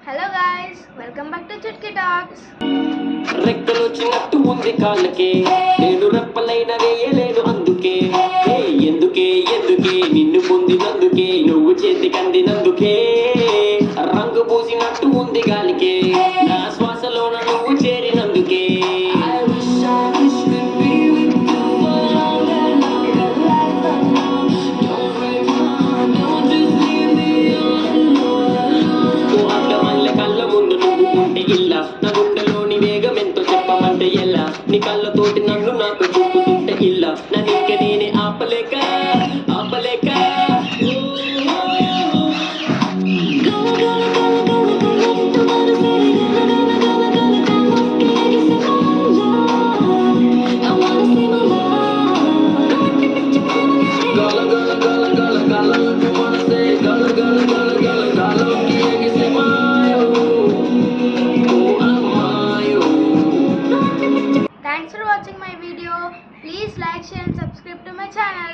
Hello guys, welcome back to Chutki talks. రెక్కలొచ్చినట్టు ఉంది కాళ్ళకే, నేను రెప్పలైన వేయలేను అందుకే. ఎందుకే ఎందుకే నిన్ను పొందినందుకే, నువ్వు చేతికి అందినందుకే. రంగు పూసినట్టు ఉంది గాలికే, నా శ్వాసలోన నువ్వు చేరినందుకే. కళ్ళ ముందు నువ్వు ఉంటే ఇల్లా, నా గుండెలోని వేగం ఎంతో చెప్పమంటే ఎలా. నీ కళ్ళతోటి నన్ను నాకు చూపుతుంటే ఇల్లా, నన్ను ఇంక నేనే ఆపలేక ఆపలేక. గల గల గల గల గలలోకి మనసే, గల గల గల గల గలలోకి ఎగిసే మాయో, ఓ అమ్మాయో. Thanks for watching my video. Please like, share and subscribe to my channel.